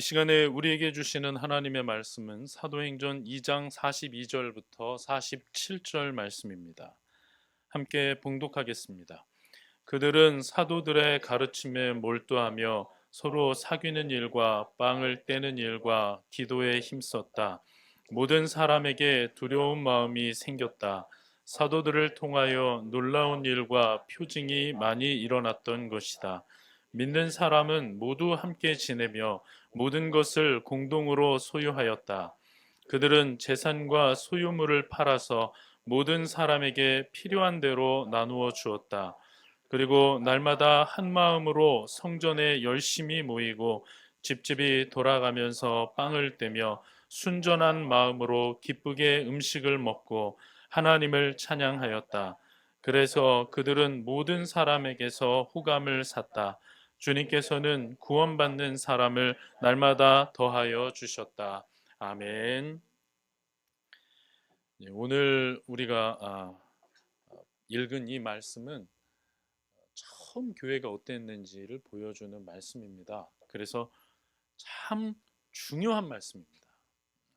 이 시간에 우리에게 주시는 하나님의 말씀은 사도행전 2장 42절부터 47절 말씀입니다. 함께 봉독하겠습니다. 그들은 사도들의 가르침에 몰두하며 서로 사귀는 일과 빵을 떼는 일과 기도에 힘썼다. 모든 사람에게 두려운 마음이 생겼다. 사도들을 통하여 놀라운 일과 표징이 많이 일어났던 것이다. 믿는 사람은 모두 함께 지내며 모든 것을 공동으로 소유하였다. 그들은 재산과 소유물을 팔아서 모든 사람에게 필요한 대로 나누어 주었다. 그리고 날마다 한 마음으로 성전에 열심히 모이고 집집이 돌아가면서 빵을 떼며 순전한 마음으로 기쁘게 음식을 먹고 하나님을 찬양하였다. 그래서 그들은 모든 사람에게서 호감을 샀다. 주님께서는 구원받는 사람을 날마다 더하여 주셨다. 아멘. 오늘 우리가 읽은 이 말씀은 처음 교회가 어땠는지를 보여주는 말씀입니다. 그래서 참 중요한 말씀입니다.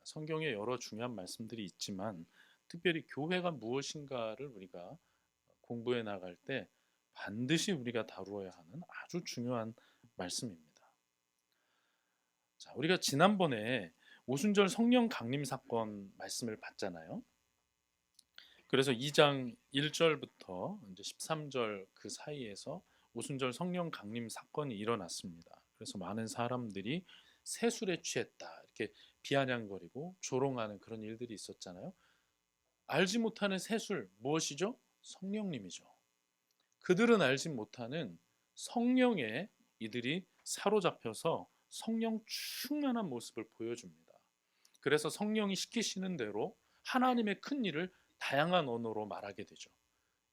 성경에 여러 중요한 말씀들이 있지만 특별히 교회가 무엇인가를 우리가 공부해 나갈 때 반드시 우리가 다루어야 하는 아주 중요한 말씀입니다. 자, 우리가 지난번에 오순절 성령 강림 사건 말씀을 봤잖아요. 그래서 2장 1절부터 이제 13절 그 사이에서 오순절 성령 강림 사건이 일어났습니다. 그래서 많은 사람들이 세술에 취했다 이렇게 비아냥거리고 조롱하는 그런 일들이 있었잖아요. 알지 못하는 세술 무엇이죠? 성령님이죠. 그들은 알지 못하는 성령에 이들이 사로잡혀서 성령 충만한 모습을 보여줍니다. 그래서 성령이 시키시는 대로 하나님의 큰 일을 다양한 언어로 말하게 되죠.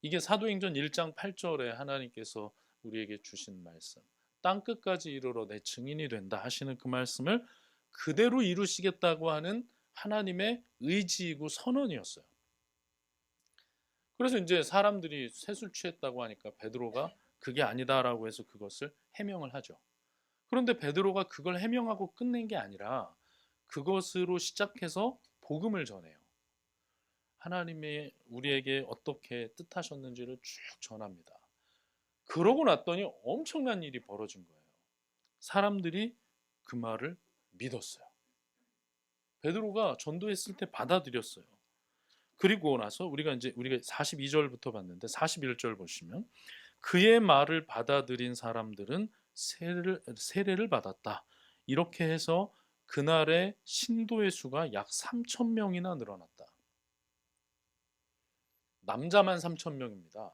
이게 사도행전 1장 8절에 하나님께서 우리에게 주신 말씀, 땅끝까지 이르러 내 증인이 된다 하시는 그 말씀을 그대로 이루시겠다고 하는 하나님의 의지이고 선언이었어요. 그래서 이제 사람들이 쇠술 취했다고 하니까 베드로가 그게 아니다라고 해서 그것을 해명을 하죠. 그런데 베드로가 그걸 해명하고 끝낸 게 아니라 그것으로 시작해서 복음을 전해요. 하나님이 우리에게 어떻게 뜻하셨는지를 쭉 전합니다. 그러고 났더니 엄청난 일이 벌어진 거예요. 사람들이 그 말을 믿었어요. 베드로가 전도했을 때 받아들였어요. 그리고 나서 우리가 42절부터 봤는데 41절 보시면 그의 말을 받아들인 사람들은 세례를 받았다. 이렇게 해서 그날의 신도의 수가 약 3천 명이나 늘어났다. 남자만 3천 명입니다.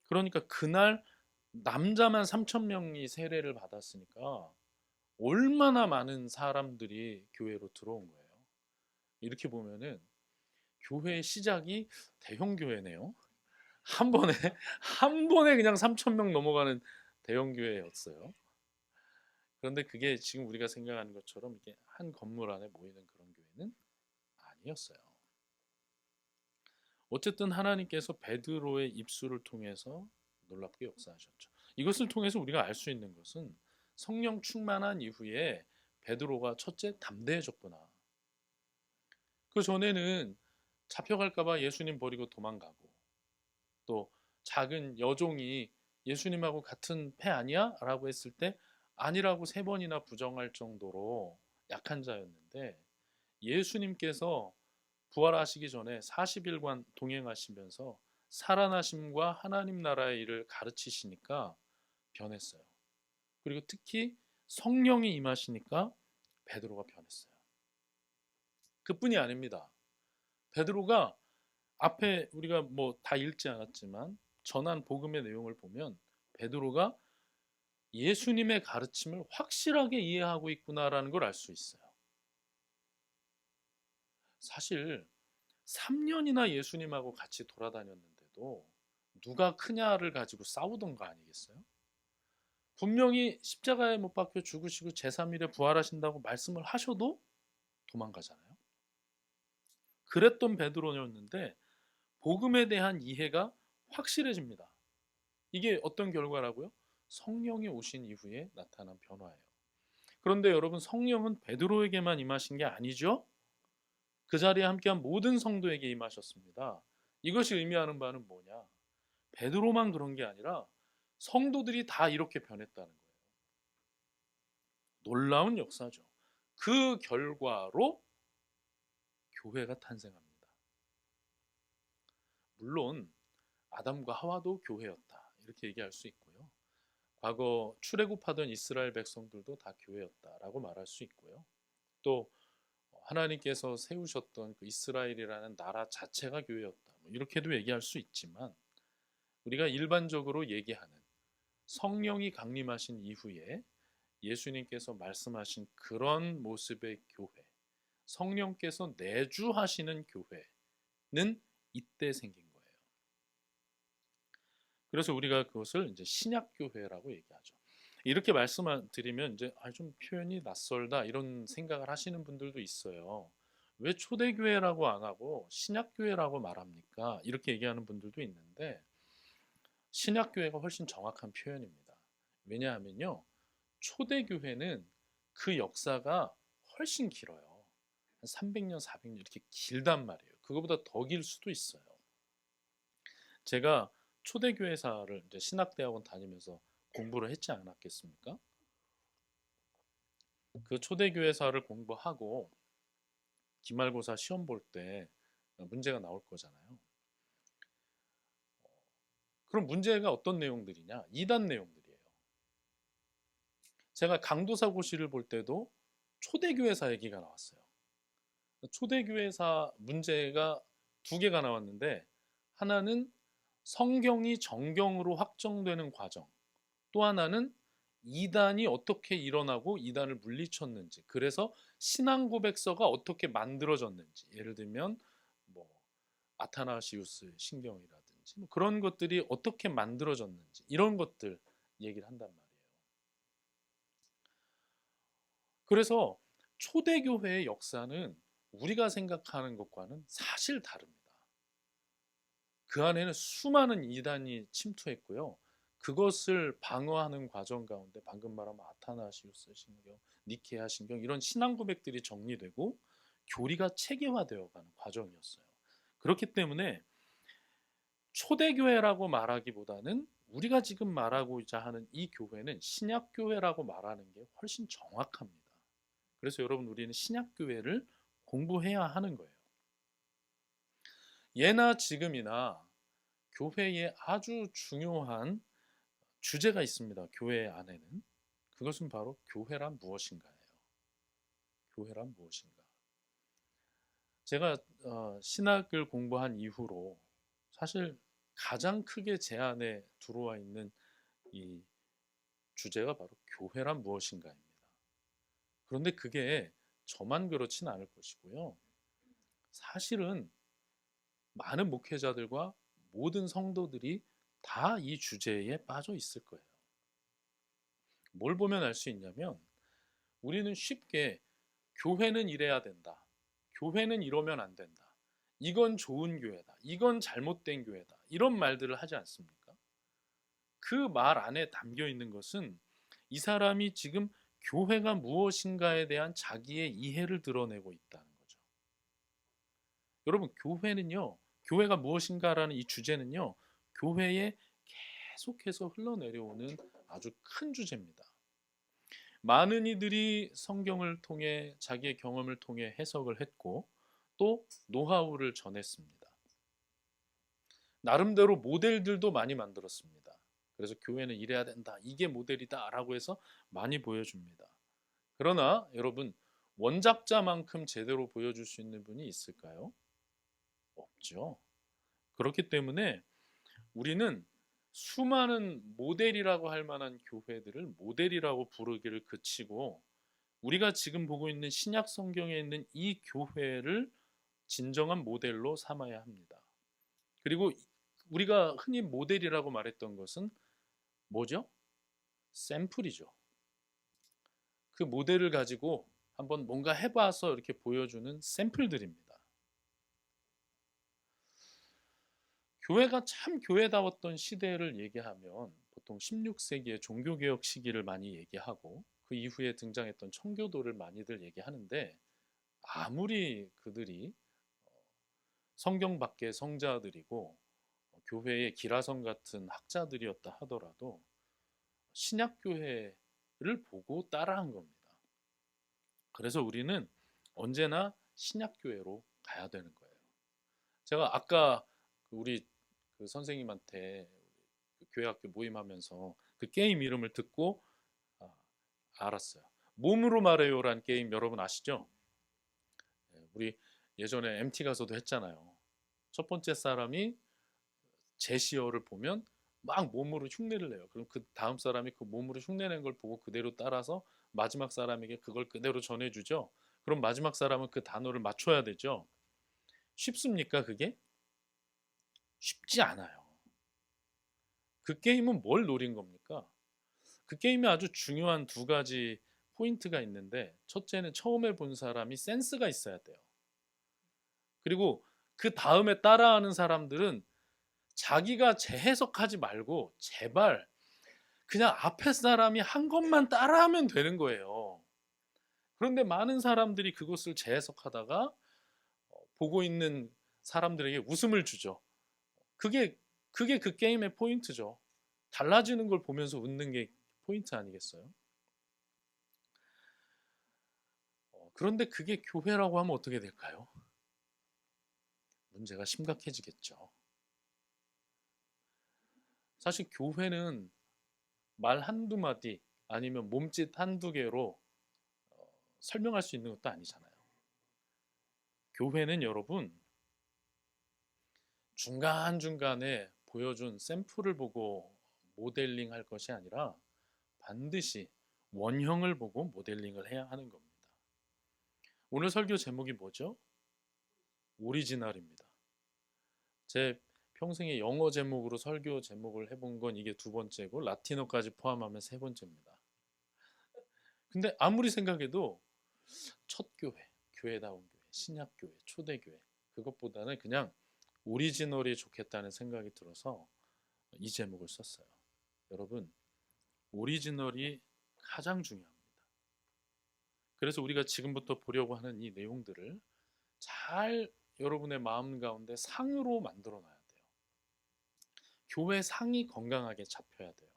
그러니까 그날 남자만 3천 명이 세례를 받았으니까 얼마나 많은 사람들이 교회로 들어온 거예요. 이렇게 보면은 교회의 시작이 대형 교회네요. 한 번에 한 번에 그냥 3천 명 넘어가는 대형 교회였어요. 그런데 그게 지금 우리가 생각하는 것처럼 이렇게 한 건물 안에 모이는 그런 교회는 아니었어요. 어쨌든 하나님께서 베드로의 입술을 통해서 놀랍게 역사하셨죠. 이것을 통해서 우리가 알 수 있는 것은 성령 충만한 이후에 베드로가 첫째 담대해졌구나. 그 전에는 잡혀갈까 봐 예수님 버리고 도망가고 또 작은 여종이 예수님하고 같은 패 아니야? 라고 했을 때 아니라고 세 번이나 부정할 정도로 약한 자였는데 예수님께서 부활하시기 전에 40일간 동행하시면서 살아나심과 하나님 나라의 일을 가르치시니까 변했어요. 그리고 특히 성령이 임하시니까 베드로가 변했어요. 그뿐이 아닙니다. 베드로가 앞에 우리가 뭐 다 읽지 않았지만 전한 복음의 내용을 보면 베드로가 예수님의 가르침을 확실하게 이해하고 있구나라는 걸 알 수 있어요. 사실 3년이나 예수님하고 같이 돌아다녔는데도 누가 크냐를 가지고 싸우던 거 아니겠어요? 분명히 십자가에 못 박혀 죽으시고 제3일에 부활하신다고 말씀을 하셔도 도망가잖아요. 그랬던 베드로였는데 복음에 대한 이해가 확실해집니다. 이게 어떤 결과라고요? 성령이 오신 이후에 나타난 변화예요. 그런데 여러분, 성령은 베드로에게만 임하신 게 아니죠? 그 자리에 함께한 모든 성도에게 임하셨습니다. 이것이 의미하는 바는 뭐냐? 베드로만 그런 게 아니라 성도들이 다 이렇게 변했다는 거예요. 놀라운 역사죠. 그 결과로 교회가 탄생합니다. 물론 아담과 하와도 교회였다, 이렇게 얘기할 수 있고요. 과거 출애굽하던 이스라엘 백성들도 다 교회였다라고 말할 수 있고요. 또 하나님께서 세우셨던 그 이스라엘이라는 나라 자체가 교회였다, 이렇게도 얘기할 수 있지만, 우리가 일반적으로 얘기하는 성령이 강림하신 이후에 예수님께서 말씀하신 그런 모습의 교회, 성령께서 내주하시는 교회는 이때 생긴 거예요. 그래서 우리가 그것을 이제 신약교회라고 얘기하죠. 이렇게 말씀드리면 이제 좀 표현이 낯설다, 이런 생각을 하시는 분들도 있어요. 왜 초대교회라고 안 하고 신약교회라고 말합니까? 이렇게 얘기하는 분들도 있는데, 신약교회가 훨씬 정확한 표현입니다. 왜냐하면요, 초대교회는 그 역사가 훨씬 길어요. 한 300년, 400년 이렇게 길단 말이에요. 그거보다 더 길 수도 있어요. 제가 초대교회사를 이제 신학대학원 다니면서 공부를 했지 않았겠습니까? 그 초대교회사를 공부하고 기말고사 시험 볼 때 문제가 나올 거잖아요. 그럼 문제가 어떤 내용들이냐? 이단 내용들이에요. 제가 강도사고시를 볼 때도 초대교회사 얘기가 나왔어요. 초대교회사 문제가 두 개가 나왔는데, 하나는 성경이 정경으로 확정되는 과정, 또 하나는 이단이 어떻게 일어나고 이단을 물리쳤는지, 그래서 신앙 고백서가 어떻게 만들어졌는지, 예를 들면 뭐 아타나시우스 신경이라든지 그런 것들이 어떻게 만들어졌는지, 이런 것들 얘기를 한단 말이에요. 그래서 초대교회의 역사는 우리가 생각하는 것과는 사실 다릅니다. 그 안에는 수많은 이단이 침투했고요. 그것을 방어하는 과정 가운데 방금 말한 아타나시우스 신경, 니케아 신경, 이런 신앙 고백들이 정리되고 교리가 체계화되어가는 과정이었어요. 그렇기 때문에 초대교회라고 말하기보다는 우리가 지금 말하고자 하는 이 교회는 신약교회라고 말하는 게 훨씬 정확합니다. 그래서 여러분, 우리는 신약교회를 공부해야 하는 거예요. 예나 지금이나 교회에 아주 중요한 주제가 있습니다. 교회 안에는. 그것은 바로 교회란 무엇인가예요. 교회란 무엇인가. 제가 신학을 공부한 이후로 사실 가장 크게 제 안에 들어와 있는 이 주제가 바로 교회란 무엇인가입니다. 그런데 그게 저만 그렇진 않을 것이고요. 사실은 많은 목회자들과 모든 성도들이 다 이 주제에 빠져 있을 거예요. 뭘 보면 알 수 있냐면, 우리는 쉽게 교회는 이래야 된다, 교회는 이러면 안 된다, 이건 좋은 교회다, 이건 잘못된 교회다, 이런 말들을 하지 않습니까? 그 말 안에 담겨 있는 것은 이 사람이 지금 교회가 무엇인가에 대한 자기의 이해를 드러내고 있다는 거죠. 여러분, 교회가 무엇인가라는 이 주제는요, 교회에 계속해서 흘러내려오는 아주 큰 주제입니다. 많은 이들이 성경을 통해 자기의 경험을 통해 해석을 했고, 또 노하우를 전했습니다. 나름대로 모델들도 많이 만들었습니다. 그래서 교회는 이래야 된다, 이게 모델이다 라고 해서 많이 보여줍니다. 그러나 여러분, 원작자만큼 제대로 보여줄 수 있는 분이 있을까요? 없죠. 그렇기 때문에 우리는 수많은 모델이라고 할 만한 교회들을 모델이라고 부르기를 그치고, 우리가 지금 보고 있는 신약 성경에 있는 이 교회를 진정한 모델로 삼아야 합니다. 그리고 우리가 흔히 모델이라고 말했던 것은 뭐죠? 샘플이죠. 그 모델을 가지고 한번 뭔가 해봐서 이렇게 보여주는 샘플들입니다. 교회가 참 교회다웠던 시대를 얘기하면 보통 16세기의 종교개혁 시기를 많이 얘기하고, 그 이후에 등장했던 청교도를 많이들 얘기하는데, 아무리 그들이 성경 밖의 성자들이고 교회의 기라성 같은 학자들이었다 하더라도 신약교회를 보고 따라한 겁니다. 그래서 우리는 언제나 신약교회로 가야 되는 거예요. 제가 아까 우리 그 선생님한테 그 교회학교 모임하면서 그 게임 이름을 듣고 아, 알았어요. 몸으로 말해요란 게임 여러분 아시죠? 우리 예전에 MT 가서도 했잖아요. 첫 번째 사람이 제시어를 보면 막 몸으로 흉내를 내요. 그럼 그 다음 사람이 그 몸으로 흉내낸 걸 보고 그대로 따라서 마지막 사람에게 그걸 그대로 전해주죠. 그럼 마지막 사람은 그 단어를 맞춰야 되죠. 쉽습니까, 그게? 쉽지 않아요. 그 게임은 뭘 노린 겁니까? 그 게임에 아주 중요한 두 가지 포인트가 있는데, 첫째는 처음에 본 사람이 센스가 있어야 돼요. 그리고 그 다음에 따라하는 사람들은 자기가 재해석하지 말고 제발 그냥 앞에 사람이 한 것만 따라하면 되는 거예요. 그런데 많은 사람들이 그것을 재해석하다가 보고 있는 사람들에게 웃음을 주죠. 그게 그 게임의 포인트죠. 달라지는 걸 보면서 웃는 게 포인트 아니겠어요? 그런데 그게 교회라고 하면 어떻게 될까요? 문제가 심각해지겠죠. 사실 교회는 말 한두 마디 아니면 몸짓 한두 개로 설명할 수 있는 것도 아니잖아요. 교회는 여러분 중간중간에 보여준 샘플을 보고 모델링 할 것이 아니라 반드시 원형을 보고 모델링을 해야 하는 겁니다. 오늘 설교 제목이 뭐죠? 오리지널입니다. 제 평생에 영어 제목으로 설교 제목을 해본 건 이게 두 번째고 라틴어까지 포함하면 세 번째입니다. 근데 아무리 생각해도 첫 교회, 교회다운 교회, 신약교회, 초대교회 그것보다는 그냥 오리지널이 좋겠다는 생각이 들어서 이 제목을 썼어요. 여러분, 오리지널이 가장 중요합니다. 그래서 우리가 지금부터 보려고 하는 이 내용들을 잘 여러분의 마음 가운데 상으로 만들어 놔야 돼요. 교회 상이 건강하게 잡혀야 돼요.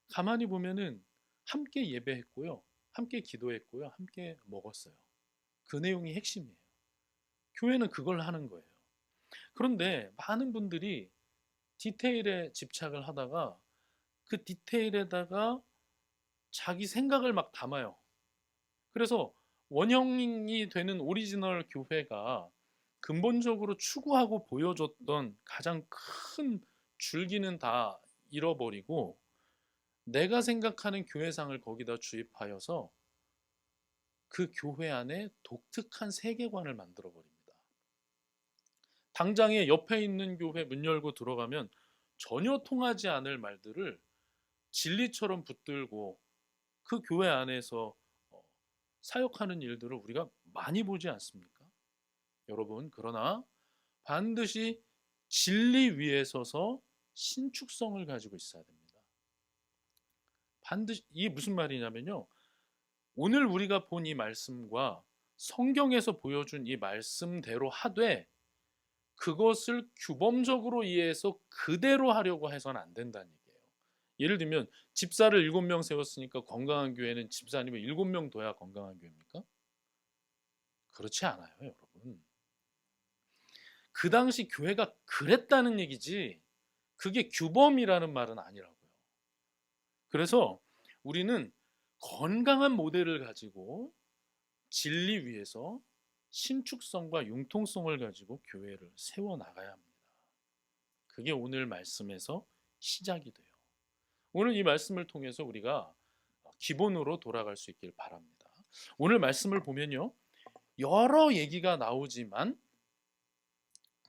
가만히 보면은 함께 예배했고요. 함께 기도했고요. 함께 먹었어요. 그 내용이 핵심이에요. 교회는 그걸 하는 거예요. 그런데 많은 분들이 디테일에 집착을 하다가 그 디테일에다가 자기 생각을 막 담아요. 그래서 원형이 되는 오리지널 교회가 근본적으로 추구하고 보여줬던 가장 큰 줄기는 다 잃어버리고 내가 생각하는 교회상을 거기다 주입하여서 그 교회 안에 독특한 세계관을 만들어 버립니다. 당장에 옆에 있는 교회 문 열고 들어가면 전혀 통하지 않을 말들을 진리처럼 붙들고 그 교회 안에서 사역하는 일들을 우리가 많이 보지 않습니까? 여러분, 그러나 반드시 진리 위에 서서 신축성을 가지고 있어야 됩니다. 반드시 이게 무슨 말이냐면요. 오늘 우리가 본 이 말씀과 성경에서 보여준 이 말씀대로 하되 그것을 규범적으로 이해해서 그대로 하려고 해서는 안 된다는 얘기예요. 예를 들면 집사를 7명 세웠으니까 건강한 교회는 집사님을 7명 둬야 건강한 교회입니까? 그렇지 않아요, 여러분. 그 당시 교회가 그랬다는 얘기지 그게 규범이라는 말은 아니라고요. 그래서 우리는 건강한 모델을 가지고 진리 위에서 신축성과 융통성을 가지고 교회를 세워나가야 합니다. 그게 오늘 말씀에서 시작이 돼요. 오늘 이 말씀을 통해서 우리가 기본으로 돌아갈 수 있길 바랍니다. 오늘 말씀을 보면요. 여러 얘기가 나오지만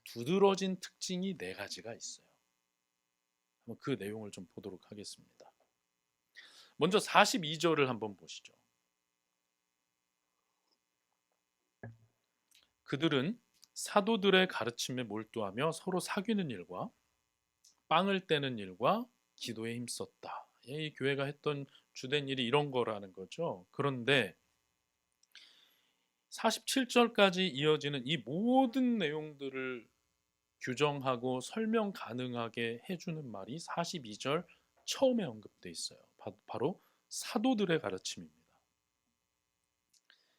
두드러진 특징이 4가지가 있어요. 한번 그 내용을 좀 보도록 하겠습니다. 먼저 42절을 한번 보시죠. 그들은 사도들의 가르침에 몰두하며 서로 사귀는 일과 빵을 떼는 일과 기도에 힘썼다. 이 교회가 했던 주된 일이 이런 거라는 거죠. 그런데 47절까지 이어지는 이 모든 내용들을 규정하고 설명 가능하게 해주는 말이 42절 처음에 언급돼 있어요. 바로 사도들의 가르침입니다.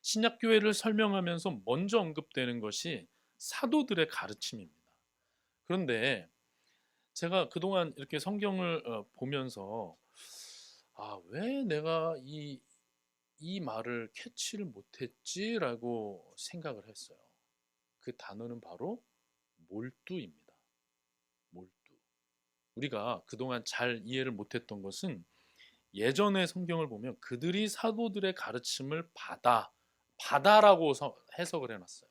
신약교회를 설명하면서 먼저 언급되는 것이 사도들의 가르침입니다. 그런데 제가 그동안 이렇게 성경을 보면서 왜 내가 이 말을 캐치를 못했지라고 생각을 했어요. 그 단어는 바로 몰두입니다. 몰두. 우리가 그동안 잘 이해를 못했던 것은 예전의 성경을 보면 그들이 사도들의 가르침을 받아라고 해석을 해놨어요.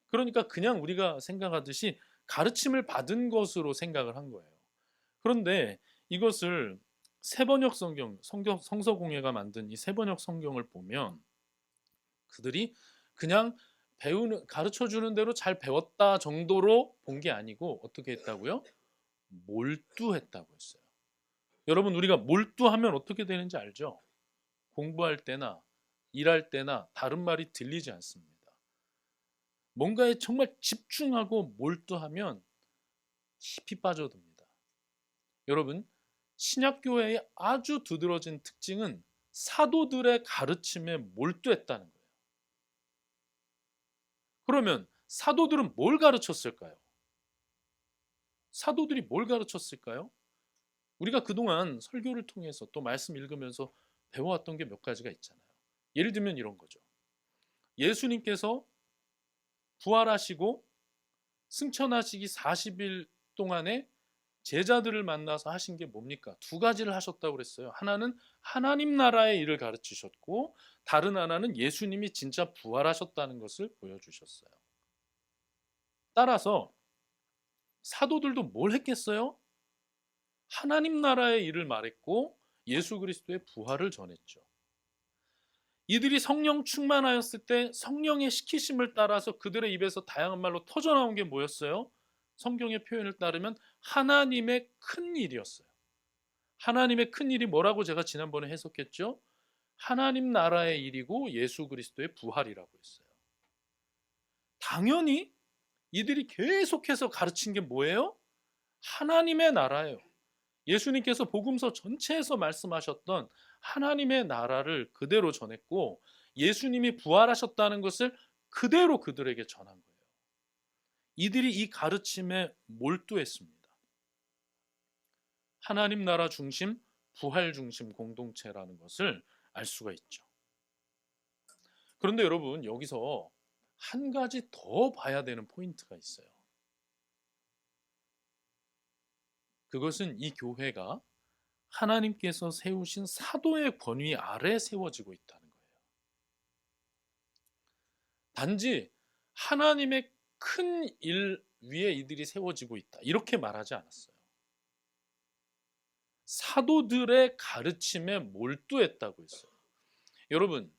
그러니까 그냥 우리가 생각하듯이 가르침을 받은 것으로 생각을 한 거예요. 그런데 이것을 세번역 성서공회가 만든 이 세번역 성경을 보면 그들이 그냥 가르쳐 주는 대로 잘 배웠다 정도로 본 게 아니고 어떻게 했다고요? 몰두했다고 했어요. 여러분, 우리가 몰두하면 어떻게 되는지 알죠? 공부할 때나 일할 때나 다른 말이 들리지 않습니다. 뭔가에 정말 집중하고 몰두하면 깊이 빠져듭니다. 여러분, 신약교회의 아주 두드러진 특징은 사도들의 가르침에 몰두했다는 거예요. 그러면 사도들은 뭘 가르쳤을까요? 사도들이 뭘 가르쳤을까요? 우리가 그동안 설교를 통해서 또 말씀 읽으면서 배워왔던 게 몇 가지가 있잖아요. 예를 들면 이런 거죠. 예수님께서 부활하시고 승천하시기 40일 동안에 제자들을 만나서 하신 게 뭡니까? 두 가지를 하셨다고 그랬어요. 하나는 하나님 나라의 일을 가르치셨고 다른 하나는 예수님이 진짜 부활하셨다는 것을 보여주셨어요. 따라서 사도들도 뭘 했겠어요? 하나님 나라의 일을 말했고 예수 그리스도의 부활을 전했죠. 이들이 성령 충만하였을 때 성령의 시키심을 따라서 그들의 입에서 다양한 말로 터져나온 게 뭐였어요? 성경의 표현을 따르면 하나님의 큰 일이었어요. 하나님의 큰 일이 뭐라고 제가 지난번에 해석했죠? 하나님 나라의 일이고 예수 그리스도의 부활이라고 했어요. 당연히 이들이 계속해서 가르친 게 뭐예요? 하나님의 나라예요. 예수님께서 복음서 전체에서 말씀하셨던 하나님의 나라를 그대로 전했고 예수님이 부활하셨다는 것을 그대로 그들에게 전한 거예요. 이들이 이 가르침에 몰두했습니다. 하나님 나라 중심, 부활 중심 공동체라는 것을 알 수가 있죠. 그런데 여러분, 여기서 한 가지 더 봐야 되는 포인트가 있어요. 그것은 이 교회가 하나님께서 세우신 사도의 권위 아래 세워지고 있다는 거예요. 단지 하나님의 큰 일 위에 이들이 세워지고 있다, 이렇게 말하지 않았어요. 사도들의 가르침에 몰두했다고 했어요. 여러분,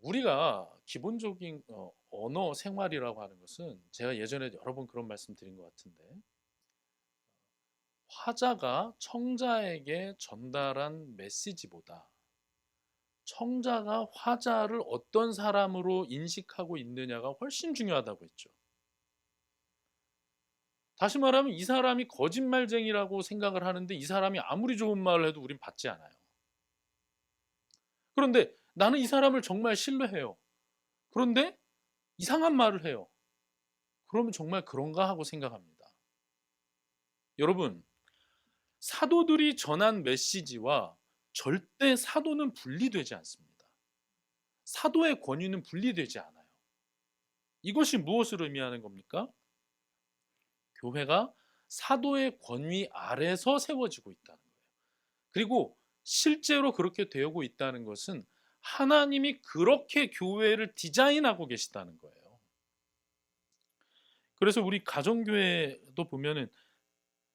우리가 기본적인 언어 생활이라고 하는 것은 제가 예전에 여러 번 그런 말씀 드린 것 같은데, 화자가 청자에게 전달한 메시지보다 청자가 화자를 어떤 사람으로 인식하고 있느냐가 훨씬 중요하다고 했죠. 다시 말하면 이 사람이 거짓말쟁이라고 생각을 하는데 이 사람이 아무리 좋은 말을 해도 우린 받지 않아요. 그런데 나는 이 사람을 정말 신뢰해요. 그런데 이상한 말을 해요. 그러면 정말 그런가 하고 생각합니다. 여러분, 사도들이 전한 메시지와 절대 사도는 분리되지 않습니다. 사도의 권위는 분리되지 않아요. 이것이 무엇을 의미하는 겁니까? 교회가 사도의 권위 아래서 세워지고 있다는 거예요. 그리고 실제로 그렇게 되고 있다는 것은 하나님이 그렇게 교회를 디자인하고 계시다는 거예요. 그래서 우리 가정교회도 보면은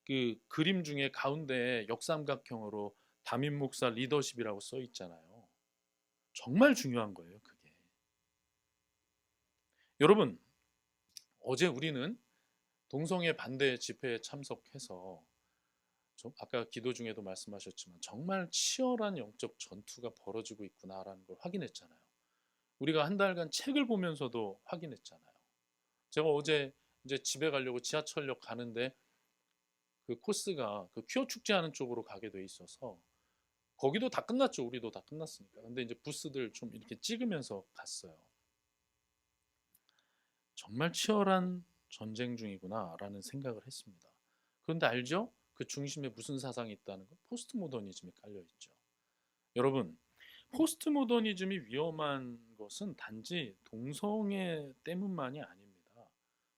그 그림 중에 가운데 역삼각형으로 담임 목사 리더십이라고 써 있잖아요. 정말 중요한 거예요, 그게. 여러분, 어제 우리는 동성애 반대 집회에 참석해서 아까 기도 중에도 말씀하셨지만 정말 치열한 영적 전투가 벌어지고 있구나라는 걸 확인했잖아요. 우리가 한 달간 책을 보면서도 확인했잖아요. 제가 어제 이제 집에 가려고 지하철역 가는데 그 코스가 그 퀴어 축제하는 쪽으로 가게 돼 있어서 거기도 다 끝났죠. 우리도 다 끝났으니까. 근데 이제 부스들 좀 이렇게 찍으면서 갔어요. 정말 치열한 전쟁 중이구나라는 생각을 했습니다. 그런데 알죠? 그 중심에 무슨 사상이 있다는 거? 포스트 모더니즘이 깔려 있죠. 여러분, 포스트 모더니즘이 위험한 것은 단지 동성애 때문만이 아닙니다.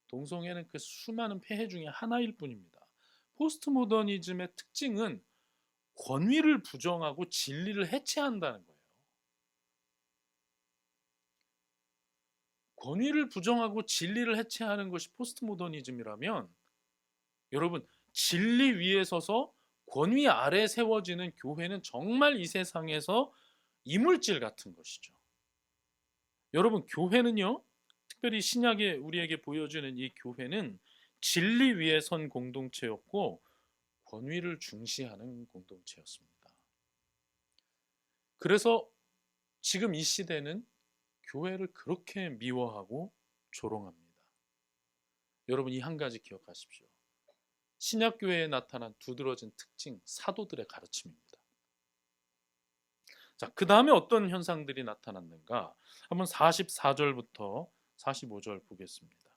동성애는 그 수많은 폐해 중에 하나일 뿐입니다. 포스트 모더니즘의 특징은 권위를 부정하고 진리를 해체한다는 거예요. 권위를 부정하고 진리를 해체하는 것이 포스트 모더니즘이라면 여러분, 진리 위에 서서 권위 아래 세워지는 교회는 정말 이 세상에서 이물질 같은 것이죠. 여러분, 교회는요, 특별히 신약에 우리에게 보여주는 이 교회는 진리 위에 선 공동체였고 권위를 중시하는 공동체였습니다. 그래서 지금 이 시대는 교회를 그렇게 미워하고 조롱합니다. 여러분, 이 한 가지 기억하십시오. 신약교회에 나타난 두드러진 특징, 사도들의 가르침입니다. 자, 그 다음에 어떤 현상들이 나타났는가? 한번 44절부터 45절 보겠습니다.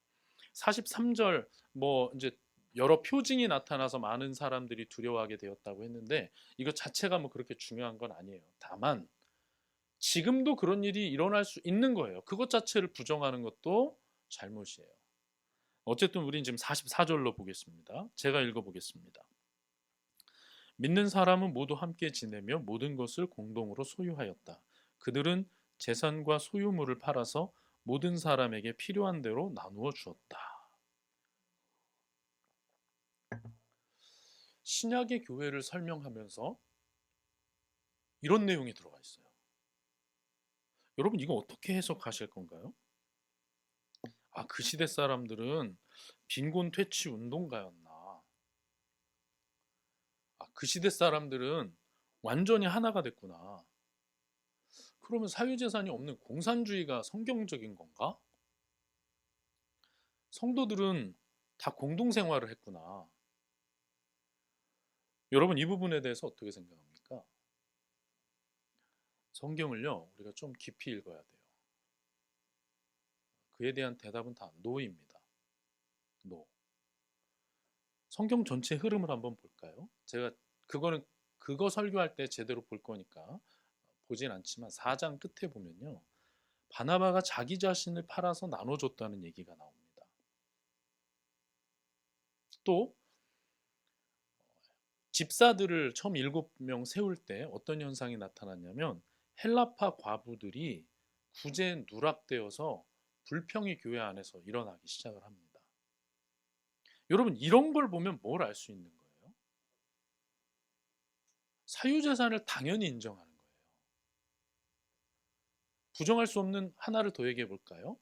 43절, 이제 여러 표징이 나타나서 많은 사람들이 두려워하게 되었다고 했는데 이것 자체가 그렇게 중요한 건 아니에요. 다만 지금도 그런 일이 일어날 수 있는 거예요. 그것 자체를 부정하는 것도 잘못이에요. 어쨌든 우린 지금 44절로 보겠습니다. 제가 읽어보겠습니다. 믿는 사람은 모두 함께 지내며 모든 것을 공동으로 소유하였다. 그들은 재산과 소유물을 팔아서 모든 사람에게 필요한 대로 나누어 주었다. 신약의 교회를 설명하면서 이런 내용이 들어가 있어요. 여러분, 이거 어떻게 해석하실 건가요? 그 시대 사람들은 빈곤 퇴치 운동가였나? 그 시대 사람들은 완전히 하나가 됐구나. 그러면 사유재산이 없는 공산주의가 성경적인 건가? 성도들은 다 공동생활을 했구나. 여러분, 이 부분에 대해서 어떻게 생각합니까? 성경을요, 우리가 좀 깊이 읽어야 돼요. 그에 대한 대답은 다 노입니다. 노. 성경 전체 흐름을 한번 볼까요? 제가 그거 설교할 때 제대로 볼 거니까 보진 않지만 4장 끝에 보면요. 바나바가 자기 자신을 팔아서 나눠줬다는 얘기가 나옵니다. 또 집사들을 처음 7명 세울 때 어떤 현상이 나타났냐면 헬라파 과부들이 구제 누락되어서 불평이 교회 안에서 일어나기 시작을 합니다. 여러분, 이런 걸 보면 뭘 알 수 있는 거예요? 사유재산을 당연히 인정하는 거예요. 부정할 수 없는 하나를 더 얘기해 볼까요?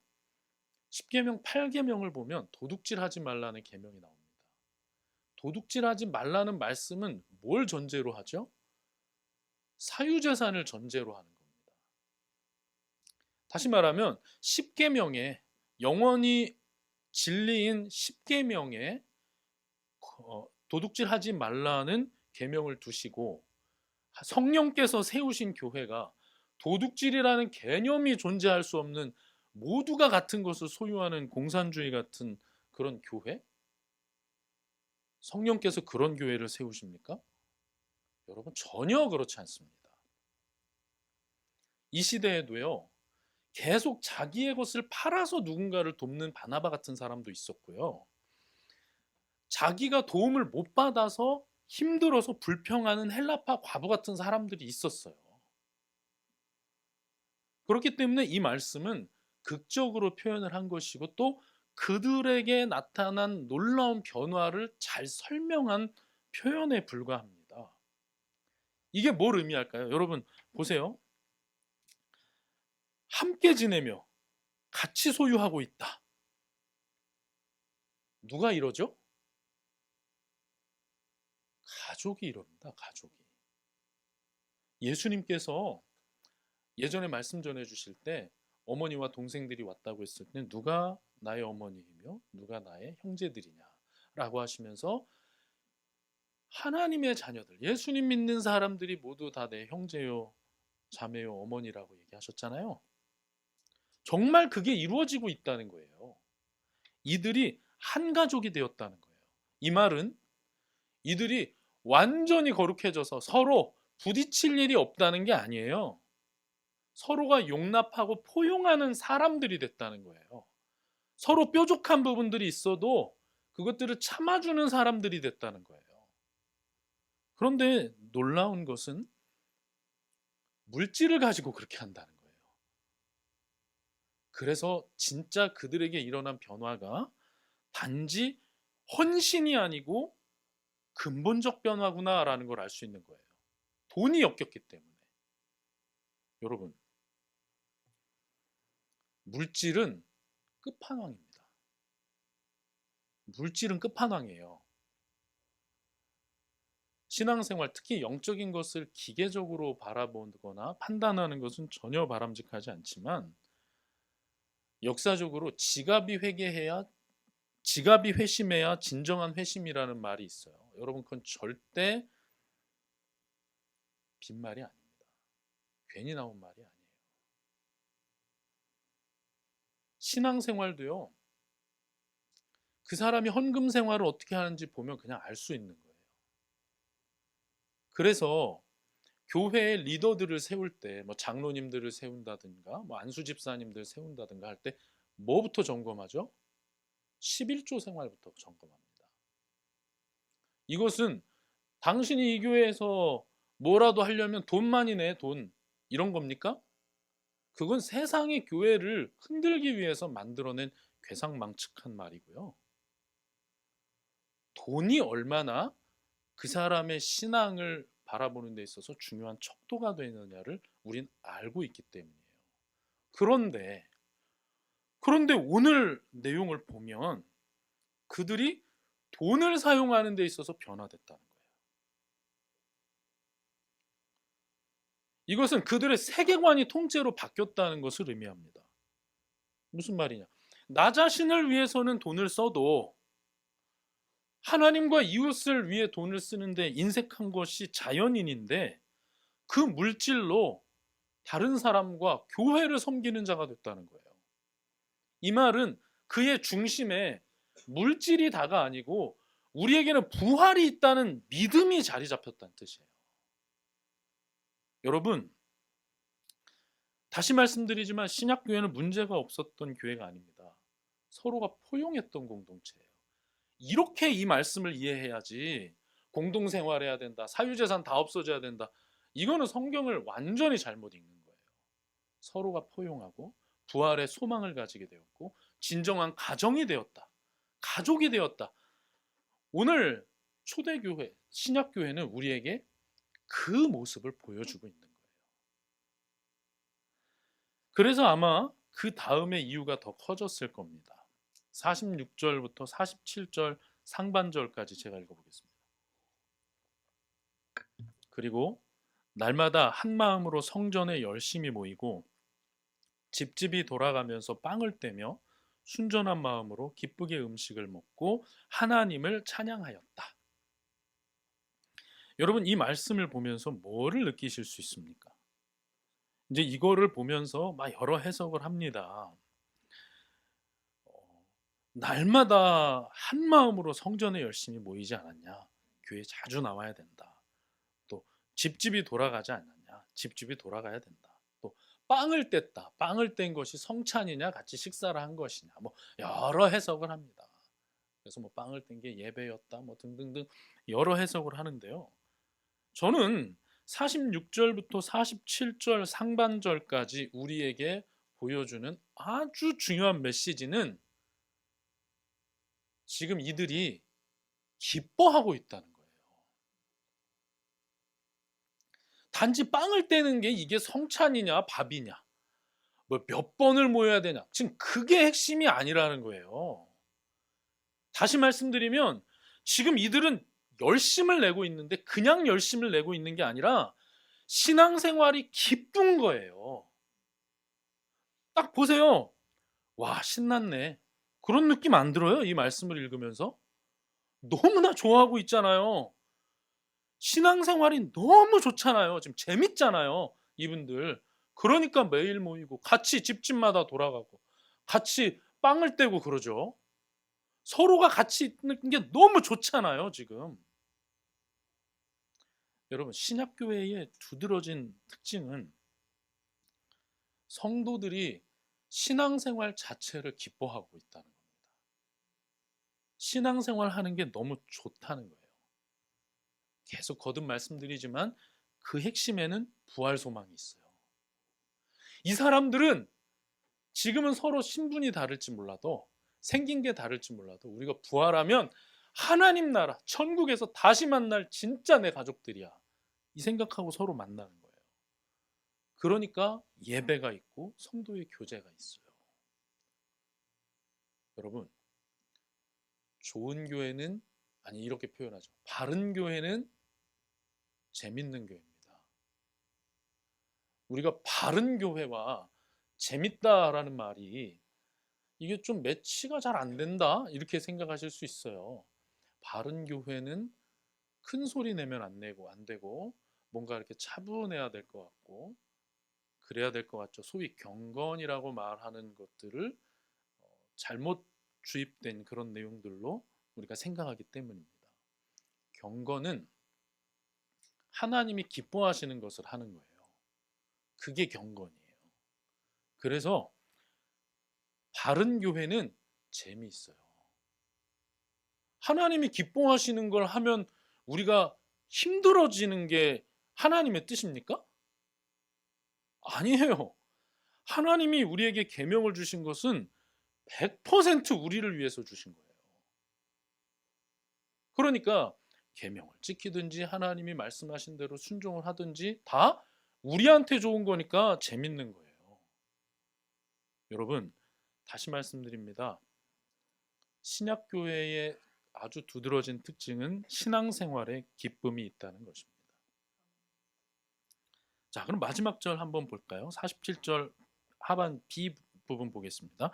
10계명 8계명을 보면 도둑질하지 말라는 계명이 나옵니다. 도둑질하지 말라는 말씀은 뭘 전제로 하죠? 사유재산을 전제로 하는 겁니다. 다시 말하면 10계명에 영원히 진리인 10계명에 도둑질하지 말라는 계명을 두시고 성령께서 세우신 교회가 도둑질이라는 개념이 존재할 수 없는 모두가 같은 것을 소유하는 공산주의 같은 그런 교회? 성령께서 그런 교회를 세우십니까? 여러분, 전혀 그렇지 않습니다. 이 시대에도요, 계속 자기의 것을 팔아서 누군가를 돕는 바나바 같은 사람도 있었고요. 자기가 도움을 못 받아서 힘들어서 불평하는 헬라파 과부 같은 사람들이 있었어요. 그렇기 때문에 이 말씀은 극적으로 표현을 한 것이고 또 그들에게 나타난 놀라운 변화를 잘 설명한 표현에 불과합니다. 이게 뭘 의미할까요? 여러분 보세요. 함께 지내며 같이 소유하고 있다. 누가 이러죠? 가족이 이럽니다. 가족이. 예수님께서 예전에 말씀 전해 주실 때 어머니와 동생들이 왔다고 했을 때 누가 나의 어머니이며 누가 나의 형제들이냐라고 하시면서 하나님의 자녀들, 예수님 믿는 사람들이 모두 다 내 형제요, 자매요, 어머니라고 얘기하셨잖아요. 정말 그게 이루어지고 있다는 거예요. 이들이 한 가족이 되었다는 거예요. 이 말은 이들이 완전히 거룩해져서 서로 부딪힐 일이 없다는 게 아니에요. 서로가 용납하고 포용하는 사람들이 됐다는 거예요. 서로 뾰족한 부분들이 있어도 그것들을 참아주는 사람들이 됐다는 거예요. 그런데 놀라운 것은 물질을 가지고 그렇게 한다는 거예요. 그래서 진짜 그들에게 일어난 변화가 단지 헌신이 아니고 근본적 변화구나라는 걸 알 수 있는 거예요. 돈이 엮였기 때문에. 여러분, 물질은 끝판왕입니다. 물질은 끝판왕이에요. 신앙생활, 특히 영적인 것을 기계적으로 바라보거나 판단하는 것은 전혀 바람직하지 않지만 역사적으로 지갑이 회심해야 진정한 회심이라는 말이 있어요. 여러분, 그건 절대 빈말이 아닙니다. 괜히 나온 말이 아니에요. 신앙생활도요, 그 사람이 헌금 생활을 어떻게 하는지 보면 그냥 알 수 있는 거예요. 그래서 교회의 리더들을 세울 때, 뭐 장로님들을 세운다든가, 뭐 안수 집사님들 세운다든가 할 때 뭐부터 점검하죠? 11조 생활부터 점검합니다. 이것은 당신이 이 교회에서 뭐라도 하려면 돈만이 내, 돈. 이런 겁니까? 그건 세상의 교회를 흔들기 위해서 만들어낸 괴상망측한 말이고요. 돈이 얼마나 그 사람의 신앙을 바라보는 데 있어서 중요한 척도가 되느냐를 우린 알고 있기 때문이에요. 그런데 오늘 내용을 보면 그들이 돈을 사용하는 데 있어서 변화됐다는 거예요. 이것은 그들의 세계관이 통째로 바뀌었다는 것을 의미합니다. 무슨 말이냐? 나 자신을 위해서는 돈을 써도 하나님과 이웃을 위해 돈을 쓰는데 인색한 것이 자연인인데 그 물질로 다른 사람과 교회를 섬기는 자가 됐다는 거예요. 이 말은 그의 중심에 물질이 다가 아니고 우리에게는 부활이 있다는 믿음이 자리 잡혔다는 뜻이에요. 여러분, 다시 말씀드리지만 신약교회는 문제가 없었던 교회가 아닙니다. 서로가 포용했던 공동체예요. 이렇게 이 말씀을 이해해야지 공동생활해야 된다, 사유재산 다 없어져야 된다, 이거는 성경을 완전히 잘못 읽는 거예요. 서로가 포용하고 부활의 소망을 가지게 되었고 진정한 가정이 되었다, 가족이 되었다. 오늘 초대교회, 신약교회는 우리에게 그 모습을 보여주고 있는 거예요. 그래서 아마 그 다음에 이유가 더 커졌을 겁니다. 46절부터 47절 상반절까지 제가 읽어보겠습니다. 그리고 날마다 한 마음으로 성전에 열심히 모이고 집집이 돌아가면서 빵을 떼며 순전한 마음으로 기쁘게 음식을 먹고 하나님을 찬양하였다. 여러분, 이 말씀을 보면서 뭐를 느끼실 수 있습니까? 이제 이거를 보면서 막 여러 해석을 합니다. 날마다 한 마음으로 성전에 열심히 모이지 않았냐? 교회 자주 나와야 된다. 또 집집이 돌아가지 않느냐? 집집이 돌아가야 된다. 또 빵을 뗐다. 빵을 뗀 것이 성찬이냐? 같이 식사를 한 것이냐? 뭐 여러 해석을 합니다. 그래서 뭐 빵을 뗀 게 예배였다. 뭐 등등등 여러 해석을 하는데요. 저는 46절부터 47절 상반절까지 우리에게 보여주는 아주 중요한 메시지는 지금 이들이 기뻐하고 있다는 거예요. 단지 빵을 떼는 게 이게 성찬이냐 밥이냐, 뭐 몇 번을 모여야 되냐, 지금 그게 핵심이 아니라는 거예요. 다시 말씀드리면 지금 이들은 열심을 내고 있는데 그냥 열심을 내고 있는 게 아니라 신앙생활이 기쁜 거예요. 딱 보세요. 와, 신났네. 그런 느낌 안 들어요? 이 말씀을 읽으면서? 너무나 좋아하고 있잖아요. 신앙생활이 너무 좋잖아요. 지금 재밌잖아요. 이분들. 그러니까 매일 모이고 같이 집집마다 돌아가고 같이 빵을 떼고 그러죠. 서로가 같이 있는 게 너무 좋잖아요, 지금. 여러분, 신약교회의 두드러진 특징은 성도들이 신앙생활 자체를 기뻐하고 있다는 겁니다. 신앙생활 하는 게 너무 좋다는 거예요. 계속 거듭 말씀드리지만 그 핵심에는 부활 소망이 있어요. 이 사람들은 지금은 서로 신분이 다를지 몰라도 생긴 게 다를지 몰라도 우리가 부활하면 하나님 나라 천국에서 다시 만날 진짜 내 가족들이야. 이 생각하고 서로 만나는 거예요. 그러니까 예배가 있고 성도의 교제가 있어요. 여러분, 좋은 교회는 아니 이렇게 표현하죠. 바른 교회는 재밌는 교회입니다. 우리가 바른 교회와 재밌다라는 말이 이게 좀 매치가 잘 안 된다 이렇게 생각하실 수 있어요. 바른 교회는 큰 소리 내면 안 되고 뭔가 이렇게 차분해야 될 것 같고 그래야 될 것 같죠. 소위 경건이라고 말하는 것들을 잘못 주입된 그런 내용들로 우리가 생각하기 때문입니다. 경건은 하나님이 기뻐하시는 것을 하는 거예요. 그게 경건이에요. 그래서 바른 교회는 재미있어요. 하나님이 기뻐하시는 걸 하면 우리가 힘들어지는 게 하나님의 뜻입니까? 아니에요. 하나님이 우리에게 계명을 주신 것은 100% 우리를 위해서 주신 거예요. 그러니까 계명을 지키든지 하나님이 말씀하신 대로 순종을 하든지 다 우리한테 좋은 거니까 재밌는 거예요. 여러분, 다시 말씀드립니다. 신약교회의 아주 두드러진 특징은 신앙생활에 기쁨이 있다는 것입니다. 자, 그럼 마지막 절 한번 볼까요? 47절 하반 B 부분 보겠습니다.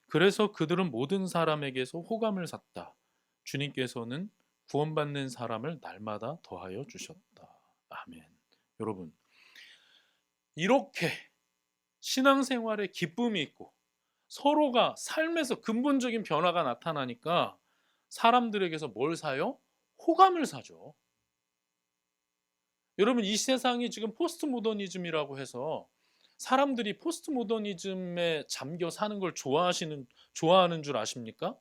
그래서 그들은 모든 사람에게서 호감을 샀다. 주님께서는 구원받는 사람을 날마다 더하여 주셨다. 아멘. 여러분, 이렇게 신앙생활에 기쁨이 있고 서로가 삶에서 근본적인 변화가 나타나니까 사람들에게서 뭘 사요? 호감을 사죠. 여러분, 이 세상이 지금 포스트 모더니즘이라고 해서 사람들이 포스트 모더니즘에 잠겨 사는 걸 좋아하는 줄 아십니까?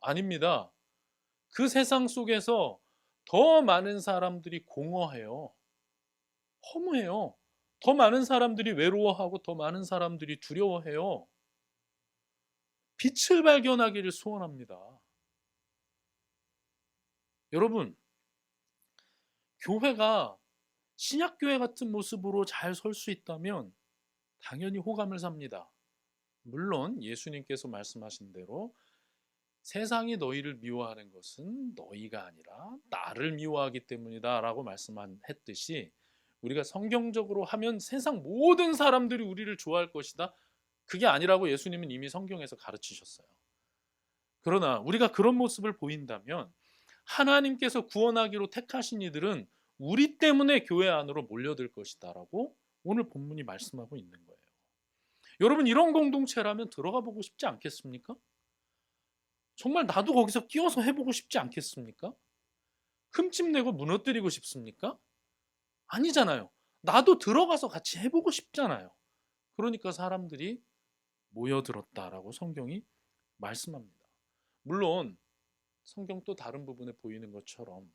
아닙니다. 그 세상 속에서 더 많은 사람들이 공허해요. 허무해요. 더 많은 사람들이 외로워하고 더 많은 사람들이 두려워해요. 빛을 발견하기를 소원합니다. 여러분, 교회가 신약교회 같은 모습으로 잘 설 수 있다면 당연히 호감을 삽니다. 물론 예수님께서 말씀하신 대로 세상이 너희를 미워하는 것은 너희가 아니라 나를 미워하기 때문이다 라고 말씀했듯이 우리가 성경적으로 하면 세상 모든 사람들이 우리를 좋아할 것이다. 그게 아니라고 예수님은 이미 성경에서 가르치셨어요. 그러나 우리가 그런 모습을 보인다면 하나님께서 구원하기로 택하신 이들은 우리 때문에 교회 안으로 몰려들 것이다 라고 오늘 본문이 말씀하고 있는 거예요. 여러분, 이런 공동체라면 들어가 보고 싶지 않겠습니까? 정말 나도 거기서 끼어서 해보고 싶지 않겠습니까? 흠집내고 무너뜨리고 싶습니까? 아니잖아요. 나도 들어가서 같이 해보고 싶잖아요. 그러니까 사람들이 모여들었다라고 성경이 말씀합니다. 물론 성경 또 다른 부분에 보이는 것처럼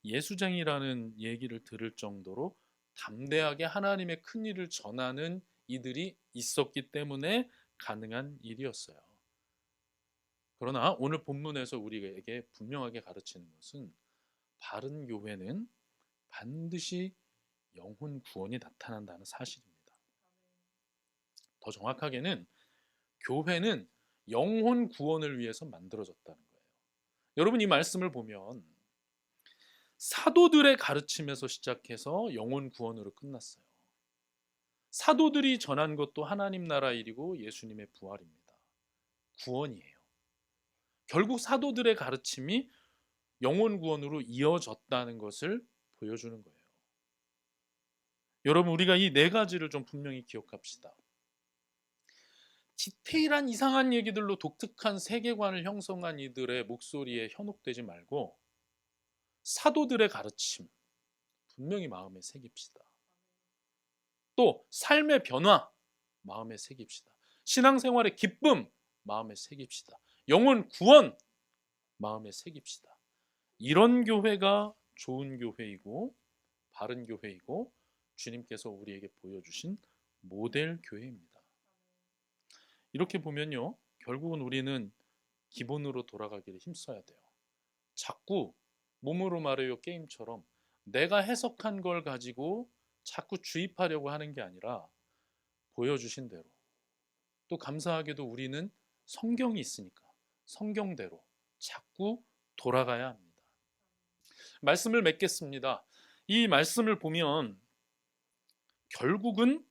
예수쟁이라는 얘기를 들을 정도로 담대하게 하나님의 큰 일을 전하는 이들이 있었기 때문에 가능한 일이었어요. 그러나 오늘 본문에서 우리에게 분명하게 가르치는 것은 바른 교회는 반드시 영혼 구원이 나타난다는 사실입니다. 더 정확하게는 교회는 영혼 구원을 위해서 만들어졌다는 거예요. 여러분, 이 말씀을 보면 사도들의 가르침에서 시작해서 영혼 구원으로 끝났어요. 사도들이 전한 것도 하나님 나라 일이고 예수님의 부활입니다. 구원이에요. 결국 사도들의 가르침이 영혼 구원으로 이어졌다는 것을 보여주는 거예요. 여러분, 우리가 이 네 가지를 좀 분명히 기억합시다. 디테일한 이상한 얘기들로 독특한 세계관을 형성한 이들의 목소리에 현혹되지 말고 사도들의 가르침 분명히 마음에 새깁시다. 또 삶의 변화 마음에 새깁시다. 신앙생활의 기쁨 마음에 새깁시다. 영혼 구원 마음에 새깁시다. 이런 교회가 좋은 교회이고 바른 교회이고 주님께서 우리에게 보여주신 모델 교회입니다. 이렇게 보면요, 결국은 우리는 기본으로 돌아가기를 힘써야 돼요. 자꾸 몸으로 말해요 게임처럼 내가 해석한 걸 가지고 자꾸 주입하려고 하는 게 아니라 보여주신 대로, 또 감사하게도 우리는 성경이 있으니까 성경대로 자꾸 돌아가야 합니다. 말씀을 맺겠습니다. 이 말씀을 보면 결국은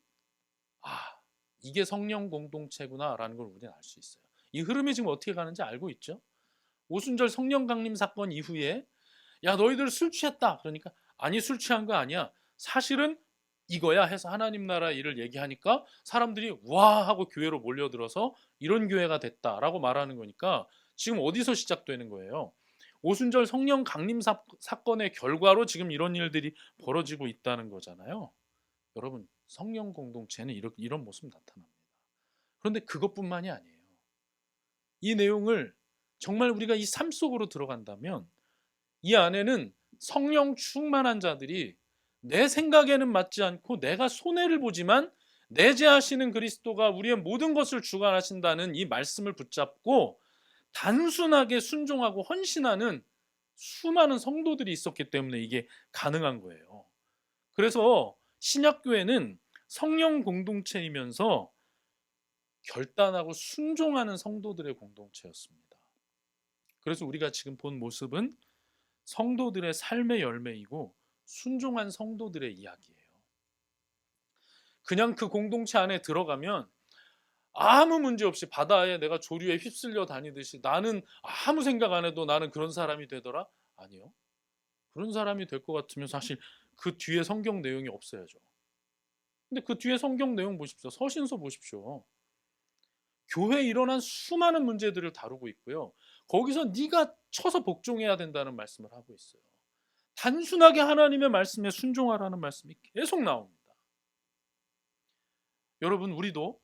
이게 성령 공동체구나 라는 걸 우리는 알 수 있어요. 이 흐름이 지금 어떻게 가는지 알고 있죠? 오순절 성령 강림 사건 이후에 야 너희들 술 취했다. 그러니까 아니 술 취한 거 아니야. 사실은 이거야 해서 하나님 나라 일을 얘기하니까 사람들이 와 하고 교회로 몰려들어서 이런 교회가 됐다라고 말하는 거니까 지금 어디서 시작되는 거예요? 오순절 성령 강림 사건의 결과로 지금 이런 일들이 벌어지고 있다는 거잖아요. 여러분, 성령 공동체는 이런 모습 나타납니다. 그런데 그것뿐만이 아니에요. 이 내용을 정말 우리가 이 삶 속으로 들어간다면 이 안에는 성령 충만한 자들이 내 생각에는 맞지 않고 내가 손해를 보지만 내재하시는 그리스도가 우리의 모든 것을 주관하신다는 이 말씀을 붙잡고 단순하게 순종하고 헌신하는 수많은 성도들이 있었기 때문에 이게 가능한 거예요. 그래서 신약교회는 성령 공동체이면서 결단하고 순종하는 성도들의 공동체였습니다. 그래서 우리가 지금 본 모습은 성도들의 삶의 열매이고 순종한 성도들의 이야기예요. 그냥 그 공동체 안에 들어가면 아무 문제 없이 바다에 내가 조류에 휩쓸려 다니듯이 나는 아무 생각 안 해도 나는 그런 사람이 되더라? 아니요. 그런 사람이 될 것 같으면 사실 그 뒤에 성경 내용이 없어야죠. 근데 그 뒤에 성경 내용 보십시오. 서신서 보십시오. 교회에 일어난 수많은 문제들을 다루고 있고요. 거기서 네가 쳐서 복종해야 된다는 말씀을 하고 있어요. 단순하게 하나님의 말씀에 순종하라는 말씀이 계속 나옵니다. 여러분, 우리도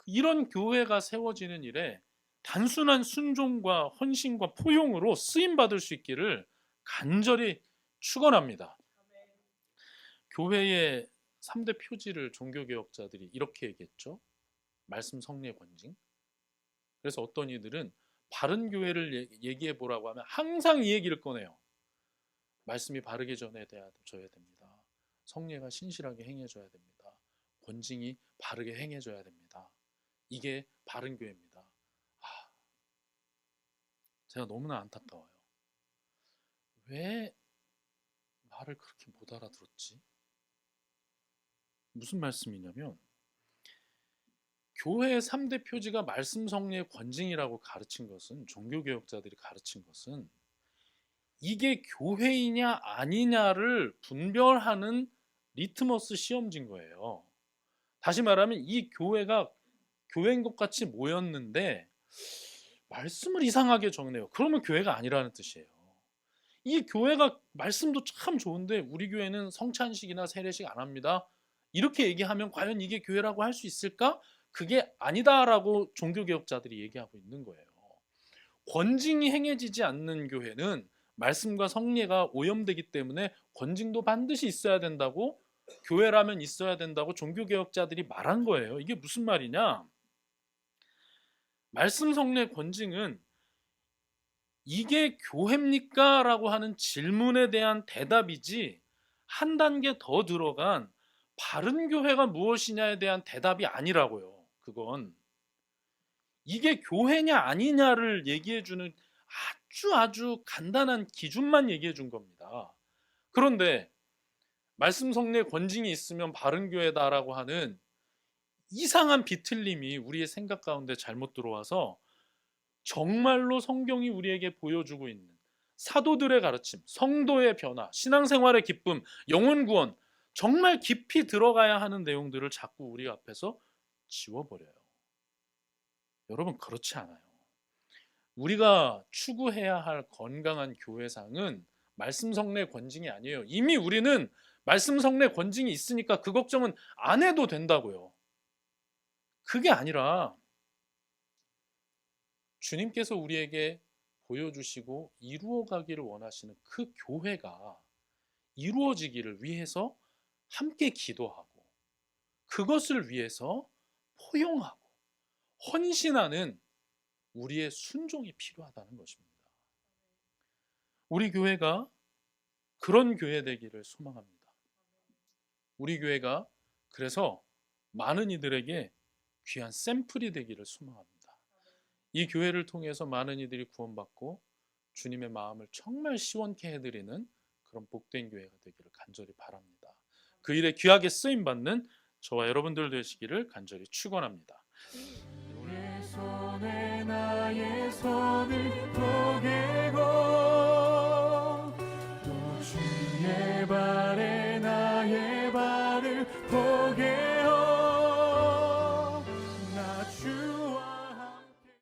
이런 교회가 세워지는 일에 단순한 순종과 헌신과 포용으로 쓰임받을 수 있기를 간절히 축원합니다. 교회의 3대 표지를 종교개혁자들이 이렇게 얘기했죠. 말씀, 성례, 권징. 그래서 어떤 이들은 바른 교회를 얘기해 보라고 하면 항상 이 얘기를 꺼내요. 말씀이 바르게 전해져야 됩니다. 성례가 신실하게 행해져야 됩니다. 권징이 바르게 행해져야 됩니다. 이게 바른 교회입니다. 제가 너무나 안타까워요. 왜 말을 그렇게 못 알아들었지? 무슨 말씀이냐면 교회의 3대 표지가 말씀, 성례, 권징이라고 가르친 것은, 종교개혁자들이 가르친 것은 이게 교회이냐 아니냐를 분별하는 리트머스 시험지인 거예요. 다시 말하면 이 교회가 교회인 것 같이 모였는데 말씀을 이상하게 적네요. 그러면 교회가 아니라는 뜻이에요. 이 교회가 말씀도 참 좋은데 우리 교회는 성찬식이나 세례식 안 합니다. 이렇게 얘기하면 과연 이게 교회라고 할 수 있을까? 그게 아니다라고 종교개혁자들이 얘기하고 있는 거예요. 권징이 행해지지 않는 교회는 말씀과 성례가 오염되기 때문에 권징도 반드시 있어야 된다고, 교회라면 있어야 된다고 종교개혁자들이 말한 거예요. 이게 무슨 말이냐? 말씀, 성례, 권징은 이게 교회입니까? 라고 하는 질문에 대한 대답이지 한 단계 더 들어간 바른 교회가 무엇이냐에 대한 대답이 아니라고요. 그건 이게 교회냐 아니냐를 얘기해 주는 아주 간단한 기준만 얘기해 준 겁니다. 그런데 말씀 성례 권징이 있으면 바른 교회다라고 하는 이상한 비틀림이 우리의 생각 가운데 잘못 들어와서 정말로 성경이 우리에게 보여주고 있는 사도들의 가르침, 성도의 변화, 신앙생활의 기쁨, 영혼 구원, 정말 깊이 들어가야 하는 내용들을 자꾸 우리 앞에서 지워버려요. 여러분, 그렇지 않아요. 우리가 추구해야 할 건강한 교회상은 말씀 성례 권징이 아니에요. 이미 우리는 말씀 성례 권징이 있으니까 그 걱정은 안 해도 된다고요. 그게 아니라 주님께서 우리에게 보여주시고 이루어가기를 원하시는 그 교회가 이루어지기를 위해서 함께 기도하고 그것을 위해서 포용하고 헌신하는 우리의 순종이 필요하다는 것입니다. 우리 교회가 그런 교회 되기를 소망합니다. 우리 교회가 그래서 많은 이들에게 귀한 샘플이 되기를 소망합니다. 이 교회를 통해서 많은 이들이 구원받고 주님의 마음을 정말 시원케 해드리는 그런 복된 교회가 되기를 간절히 바랍니다. 그 일에 귀하게 쓰임받는 저와 여러분들 되시기를 간절히 축원합니다. 내 손에 나의 손을 쪼개고